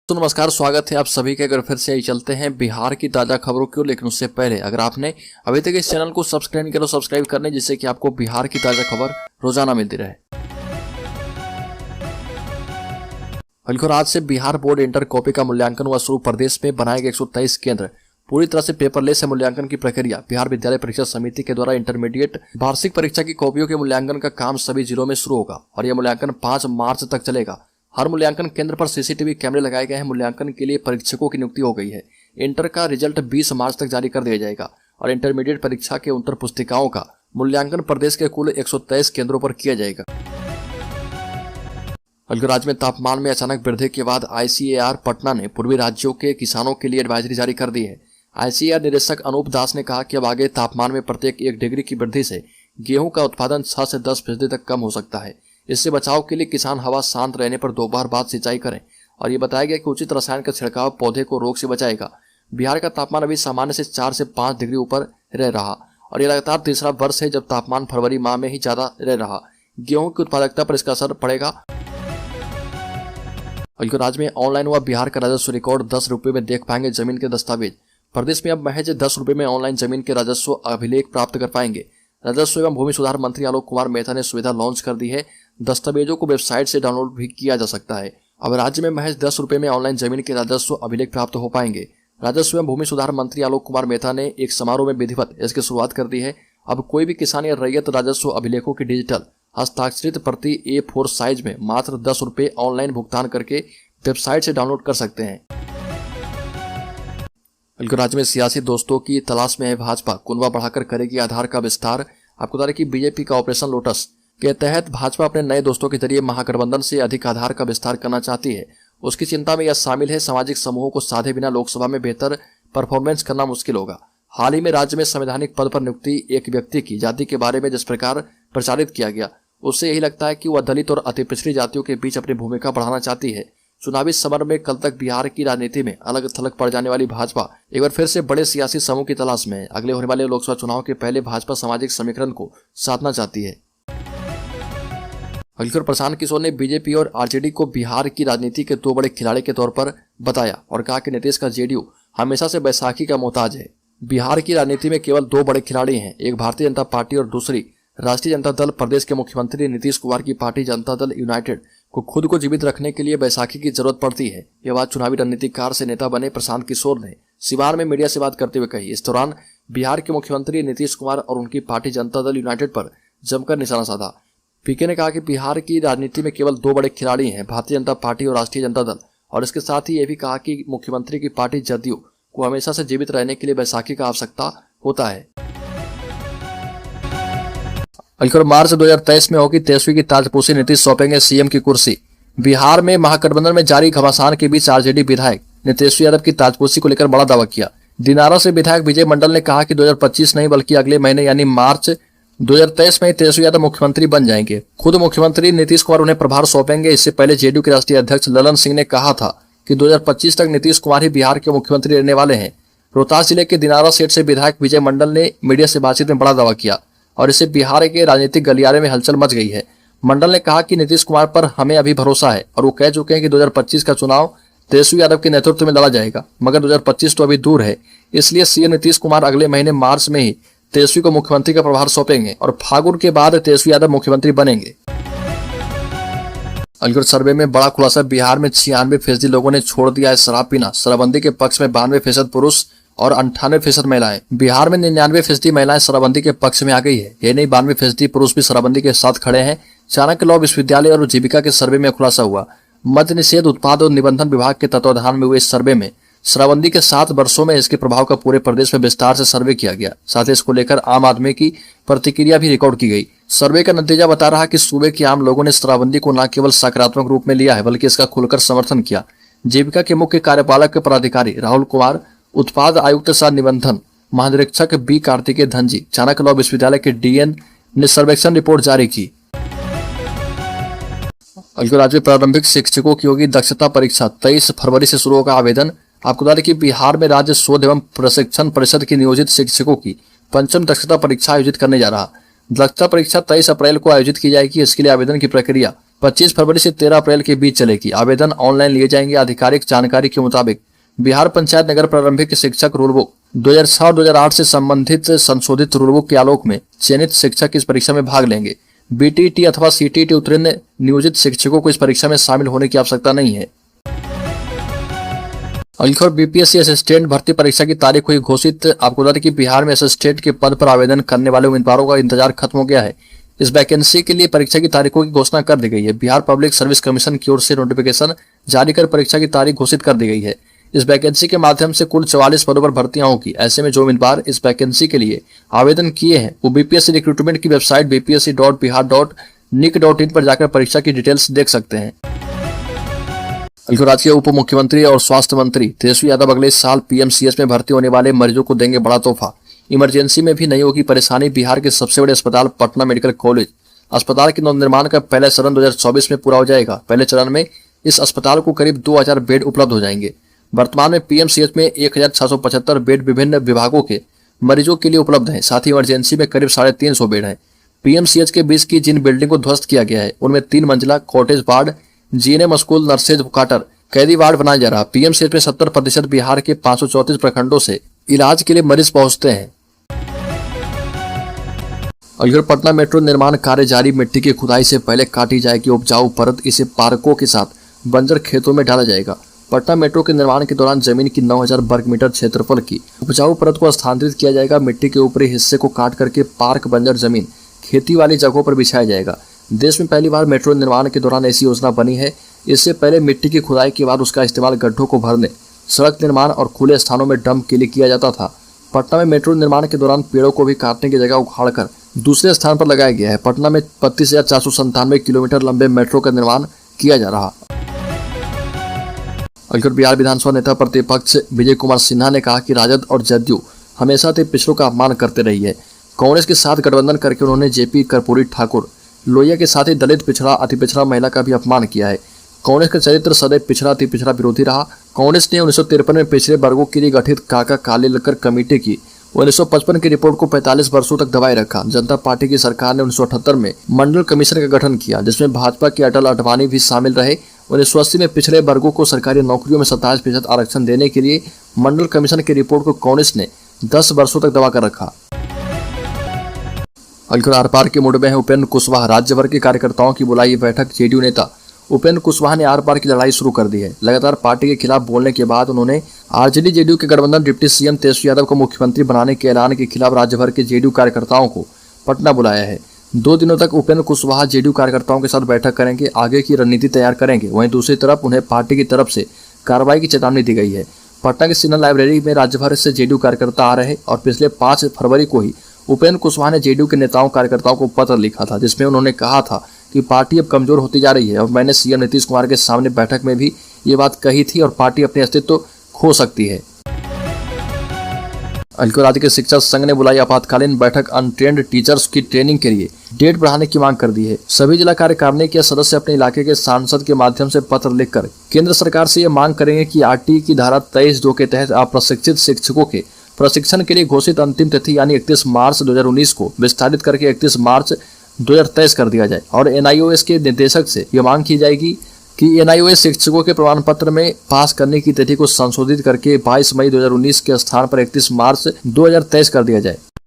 तो नमस्कार, स्वागत है आप सभी के। अगर फिर से ही चलते हैं बिहार की ताज़ा खबरों की ओर, लेकिन उससे पहले अगर आपने अभी तक इस चैनल को सब्सक्राइब नहीं किया तो सब्सक्राइब करने, जिससे कि आपको बिहार की ताज़ा खबर रोजाना मिलती रहे। बल्कि आज से बिहार बोर्ड इंटर कॉपी का मूल्यांकन हुआ शुरू। प्रदेश में बनाए गए 123 केंद्र पूरी तरह से पेपरलेस है। मूल्यांकन की प्रक्रिया बिहार विद्यालय परीक्षा समिति के द्वारा इंटरमीडिएट वार्षिक परीक्षा की कॉपियों के मूल्यांकन का काम सभी जिलों में शुरू होगा और यह मूल्यांकन 5 मार्च तक चलेगा। हर मूल्यांकन केंद्र पर सीसीटीवी कैमरे लगाए गए हैं। मूल्यांकन के लिए परीक्षकों की नियुक्ति हो गई है। इंटर का रिजल्ट 20 मार्च तक जारी कर दिया जाएगा और इंटरमीडिएट परीक्षा के उत्तर पुस्तिकाओं का मूल्यांकन प्रदेश के कुल 123 केंद्रों पर किया जाएगा। बल्कि राज्य में तापमान में अचानक वृद्धि के बाद ICAR पटना ने पूर्वी राज्यों के किसानों के लिए एडवाइजरी जारी कर दी है। ICAR निदेशक अनूप दास ने कहा कि अब आगे तापमान में प्रत्येक 1 डिग्री की वृद्धि से गेहूं का उत्पादन 6 से 10% तक कम हो सकता है। इससे बचाव के लिए किसान हवा शांत रहने पर दोपहर बाद सिंचाई करें और ये बताया गया कि उचित रसायन का छिड़काव पौधे को रोग से बचाएगा। बिहार का तापमान अभी सामान्य से 4 से 5 डिग्री ऊपर रह रहा और ये लगातार तीसरा वर्ष है जब तापमान फरवरी माह में ही ज्यादा रह रहा। गेहूं की उत्पादकता पर इसका असर पड़ेगा। बल्कि राज्य में ऑनलाइन हुआ बिहार का राजस्व रिकॉर्ड। 10 रुपये में देख पाएंगे जमीन के दस्तावेज। प्रदेश में अब महज 10 रुपये में ऑनलाइन जमीन के राजस्व अभिलेख प्राप्त कर पाएंगे। राजस्व एवं भूमि सुधार मंत्री आलोक कुमार मेहता ने सुविधा लॉन्च कर दी है। दस्तावेजों को वेबसाइट से डाउनलोड भी किया जा सकता है। अब राज्य में महज 10 रुपये में ऑनलाइन जमीन के राजस्व अभिलेख प्राप्त हो पाएंगे। राजस्व एवं भूमि सुधार मंत्री आलोक कुमार मेहता ने एक समारोह में विधिवत इसकी शुरुआत कर दी है। अब कोई भी किसान या रैयत राजस्व अभिलेखों की डिजिटल हस्ताक्षरित प्रति A4 साइज में मात्र 10 रुपये ऑनलाइन भुगतान करके वेबसाइट से डाउनलोड कर सकते हैं। बल्कि राज्य में सियासी दोस्तों की तलाश में है भाजपा। कुनबा बढ़ाकर करेगी आधार का विस्तार। आपको बता दें कि बीजेपी का ऑपरेशन लोटस के तहत भाजपा अपने नए दोस्तों के जरिए महागठबंधन से अधिक आधार का विस्तार करना चाहती है। उसकी चिंता में यह शामिल है सामाजिक समूहों को साधे बिना लोकसभा में बेहतर परफॉर्मेंस करना मुश्किल होगा। हाल ही में राज्य में संवैधानिक पद पर नियुक्ति एक व्यक्ति की जाति के बारे में जिस प्रकार प्रचारित किया गया, उससे यही लगता है कि वह दलित और अति पिछड़ी जातियों के बीच अपनी भूमिका बढ़ाना चाहती है। चुनावी समर में कल तक बिहार की राजनीति में अलग थलग पड़ जाने वाली भाजपा एक बार फिर से बड़े सियासी समूह की तलाश में है। अगले होने वाले लोकसभा चुनाव के पहले भाजपा सामाजिक समीकरण को साधना चाहती है। बल्कि प्रशांत किशोर ने बीजेपी और RJD को बिहार की राजनीति के 2 बड़े खिलाड़ी के तौर पर बताया और कहा कि नीतीश का JDU हमेशा से बैसाखी का मोहताज है। बिहार की राजनीति में केवल 2 बड़े खिलाड़ी हैं, एक भारतीय जनता पार्टी और दूसरी राष्ट्रीय जनता दल। प्रदेश के मुख्यमंत्री नीतीश कुमार की पार्टी जनता दल यूनाइटेड को खुद को जीवित रखने के लिए बैसाखी की जरूरत पड़ती है। यह बात चुनावी रणनीतिकार से नेता बने प्रशांत किशोर ने सिवान में मीडिया से बात करते हुए कही। इस दौरान बिहार के मुख्यमंत्री नीतीश कुमार और उनकी पार्टी जनता दल यूनाइटेड पर जमकर निशाना साधा। पीके ने कहा कि बिहार की राजनीति में केवल 2 बड़े खिलाड़ी हैं, भारतीय जनता पार्टी और राष्ट्रीय जनता दल, और इसके साथ ही ये भी कहा कि मुख्यमंत्री की पार्टी जदयू को हमेशा से जीवित रहने के लिए बैसाखी का आवश्यकता होता है। बल्कि मार्च 2023 में होगी 23वीं की ताजपोशी। नीतीश सौंपेंगे CM की कुर्सी। बिहार में महागठबंधन में जारी घमासान के बीच RJD विधायक ने तेजस्वी यादव की ताजपोशी को लेकर बड़ा दावा किया। दिनारा से विधायक विजय मंडल ने कहा कि 2025 नहीं बल्कि अगले महीने यानी मार्च 2023 में तेजस्वी यादव मुख्यमंत्री बन जाएंगे। खुद मुख्यमंत्री नीतीश कुमार उन्हें प्रभार सौंपेंगे। इससे पहले JDU के राष्ट्रीय अध्यक्ष ललन सिंह ने कहा था कि 2025 तक नीतीश कुमार ही बिहार के मुख्यमंत्री रहने वाले हैं। रोहतास जिले के दिनारा सीट से विधायक विजय मंडल ने मीडिया से बातचीत में बड़ा दावा किया और इससे बिहार के राजनीतिक गलियारे में हलचल मच गई है। मंडल ने कहा कि नीतीश कुमार पर हमें अभी भरोसा है और वो कह चुके हैं कि 2025 का चुनाव तेजस्वी यादव के नेतृत्व में लड़ा जाएगा, मगर 2025 तो अभी दूर है। इसलिए CM नीतीश कुमार अगले महीने मार्च में ही तेजस्वी को मुख्यमंत्री का प्रभार सौंपेंगे और फागुन के बाद तेजस्वी यादव मुख्यमंत्री बनेंगे। अलीगढ़ सर्वे में बड़ा खुलासा। बिहार में 96% लोगों ने छोड़ दिया है शराब पीना। शराबबंदी के पक्ष में 92% पुरुष और 98% महिलाएं। बिहार में 99% महिलाएं शराबबंदी के पक्ष में आ गई है। ये नहीं, 92% पुरुष भी शराबबंदी के साथ खड़े हैं। चाणक्य लॉ विश्वविद्यालय और जीविका के सर्वे में खुलासा हुआ। मद्य निषेध उत्पाद और निबंधन विभाग के तत्वाधान में हुए इस सर्वे में शराबबंदी के 7 वर्षों में इसके प्रभाव का पूरे प्रदेश में विस्तार से सर्वे किया गया। साथ ही इसको लेकर आम आदमी की प्रतिक्रिया भी रिकॉर्ड की गई। सर्वे का नतीजा बता रहा कि सूबे के आम लोगों ने शराबबंदी को न केवल सकारात्मक रूप में लिया है बल्कि इसका खुलकर समर्थन किया। जीविका के मुख्य कार्यपालक पदाधिकारी राहुल कुमार, उत्पाद आयुक्त सह निबंधन महानिरीक्षक B कार्तिकेय धनजी, चाणक्य लॉ विश्वविद्यालय के DN ने सर्वेक्षण रिपोर्ट जारी की। राज्य प्रारंभिक शिक्षकों की होगी दक्षता परीक्षा। 23 फरवरी से शुरू होगा आवेदन। आपको बता दें कि बिहार में राज्य शोध एवं प्रशिक्षण परिषद की नियोजित शिक्षकों की 5वीं दक्षता परीक्षा आयोजित करने जा रहा। दक्षता परीक्षा 23 अप्रैल को आयोजित की जाएगी। इसके लिए आवेदन की प्रक्रिया 25 फरवरी से 13 अप्रैल के बीच चलेगी। आवेदन ऑनलाइन लिए जाएंगे। आधिकारिक जानकारी के मुताबिक बिहार पंचायत नगर प्रारंभिक शिक्षक रूल बुक 2006 और 2008 से संबंधित संशोधित रूल बुक के आलोक में चयनित शिक्षक इस परीक्षा में भाग लेंगे। बीटीटी अथवा सीटीटी उत्तीर्ण नियोजित शिक्षकों को इस परीक्षा में शामिल होने की आवश्यकता नहीं है। अगली बीपीएससी असिस्टेंट भर्ती परीक्षा की तारीख हुई घोषित। आपको बता दें कि बिहार में असिस्टेंट के पद पर आवेदन करने वाले उम्मीदवारों का इंतजार खत्म हो गया है। इस वैकेंसी के लिए परीक्षा की तारीखों की घोषणा कर दी गई है। बिहार पब्लिक सर्विस कमीशन की ओर से नोटिफिकेशन जारी कर परीक्षा की तारीख घोषित कर दी गई है। इस वैकेंसी के माध्यम से कुल 44 पदों पर भर्तियां होगी। ऐसे में जो उम्मीदवार इस वैकेंसी के लिए आवेदन किए हैं वो बीपीएससी रिक्रूटमेंट की वेबसाइट bpsc.bihar.nic.in पर जाकर परीक्षा की डिटेल्स देख सकते हैं। राज्य के उप मुख्यमंत्री और स्वास्थ्य मंत्री तेजस्वी यादव अगले साल पीएमसीएच में भर्ती होने वाले मरीजों को देंगे बड़ा तोहफा। इमरजेंसी में भी नहीं होगी परेशानी। बिहार के सबसे बड़े अस्पताल पटना मेडिकल कॉलेज अस्पताल के नवनिर्माण का पहला चरण 2024 में पूरा हो जाएगा। पहले चरण में इस अस्पताल को करीब 2000 बेड उपलब्ध हो जाएंगे। वर्तमान में पीएमसीएच में 1675 बेड विभिन्न विभागों के मरीजों के लिए उपलब्ध हैं। साथ ही इमरजेंसी में करीब 350 बेड हैं। पीएमसीएच के बीच की जिन बिल्डिंग को ध्वस्त किया गया है उनमें 3 मंजिला cottage ward, GNM school, nurses quarter, कैदी वार्ड बनाया जा रहा। पीएमसीएच में 70% बिहार के 534 प्रखंडों से इलाज के लिए मरीज पहुंचते हैं। अगर पटना मेट्रो निर्माण कार्य जारी। मिट्टी की खुदाई से पहले काटी जाएगी उपजाऊ परत। इसे पार्कों के साथ बंजर खेतों में डाला जाएगा। पटना मेट्रो के निर्माण के दौरान जमीन की 9000 वर्ग मीटर क्षेत्रफल की उपजाऊ परत को स्थानांतरित किया जाएगा। मिट्टी के ऊपरी हिस्से को काट करके पार्क बंजर जमीन खेती वाली जगहों पर बिछाया जाएगा। देश में पहली बार मेट्रो निर्माण के दौरान ऐसी योजना बनी है। इससे पहले मिट्टी की खुदाई के बाद उसका इस्तेमाल गड्ढों को भरने, सड़क निर्माण और खुले स्थानों में डंप के लिए किया जाता था। पटना में मेट्रो निर्माण के दौरान पेड़ों को भी काटने की जगह उखाड़कर दूसरे स्थान पर लगाया गया है। पटना में 32,497 किलोमीटर लंबे मेट्रो का निर्माण किया जा रहा। बिहार विधानसभा नेता प्रतिपक्ष विजय कुमार सिन्हा ने कहा कि राजद और जदयू हमेशा से पिछड़ों का अपमान करते रही है। कांग्रेस के साथ गठबंधन करके उन्होंने जेपी कर्पूरी ठाकुर लोहिया के साथ ही दलित पिछड़ा, अति पिछड़ा महिला का भी अपमान किया है। कांग्रेस का चरित्र सदैव पिछड़ा, अति पिछड़ा विरोधी रहा। कांग्रेस ने 1953 में पिछड़े वर्गों के लिए गठित काका कालेलकर कमेटी की 1955 की रिपोर्ट को 45 वर्षों तक दबाए रखा। जनता पार्टी की सरकार ने 1978 में मंडल कमीशन का गठन किया, जिसमें भाजपा के अटल अडवाणी भी शामिल रहे। 1980 में पिछड़े वर्गों को सरकारी नौकरियों में 27% आरक्षण देने के लिए मंडल कमीशन की रिपोर्ट को कांग्रेस ने 10 वर्षों तक दबा कर रखा। आर पार के मूड में है उपेंद्र कुशवाहा। राज्य भर के कार्यकर्ताओं की बुलाई बैठक। जेडीयू नेता उपेंद्र कुशवाहा ने आर पार की लड़ाई शुरू कर दी है। लगातार पार्टी के खिलाफ बोलने के बाद उन्होंने आरजेडी जेडीयू के गठबंधन डिप्टी सीएम तेजस्वी यादव को मुख्यमंत्री बनाने के ऐलान के खिलाफ राज्य भर के जेडीयू कार्यकर्ताओं को पटना बुलाया है। 2 दिनों तक उपेंद्र कुशवाहा जेडीयू कार्यकर्ताओं के साथ बैठक करेंगे, आगे की रणनीति तैयार करेंगे। वहीं दूसरी तरफ उन्हें पार्टी की तरफ से कार्रवाई की चेतावनी दी गई है। पटना के सिन्हा लाइब्रेरी में राज्य भर से जेडीयू कार्यकर्ता आ रहे और पिछले 5 फरवरी को ही उपेंद्र कुशवाहा ने जेडीयू के नेताओं कार्यकर्ताओं को पत्र लिखा था, जिसमें उन्होंने कहा था कि पार्टी अब कमजोर होती जा रही है और मैंने सीएम नीतीश कुमार के सामने बैठक में भी ये बात कही थी और पार्टी अपने अस्तित्व खो सकती है। राज्य के शिक्षक संघ ने बुलाई आपातकालीन बैठक। अनट्रेंड टीचर्स की ट्रेनिंग के लिए डेट बढ़ाने की मांग कर दी है। सभी जिला कार्यकारिणी के सदस्य अपने इलाके के सांसद के माध्यम से पत्र लिखकर केंद्र सरकार से ये मांग करेंगे कि आरटी की धारा 23(2) के तहत अप्रशिक्षित शिक्षकों के प्रशिक्षण के लिए घोषित अंतिम तिथि यानी 31 मार्च 2019 को विस्तारित करके 31 मार्च 2023 कर दिया जाए। और एनआईओएस के निदेशक से यह मांग की जाएगी कि एनआईओएस शिक्षकों के प्रमाण पत्र में पास करने की तिथि को संशोधित करके 22 मई 2019 के स्थान पर 31 मार्च 2023 कर दिया जाए।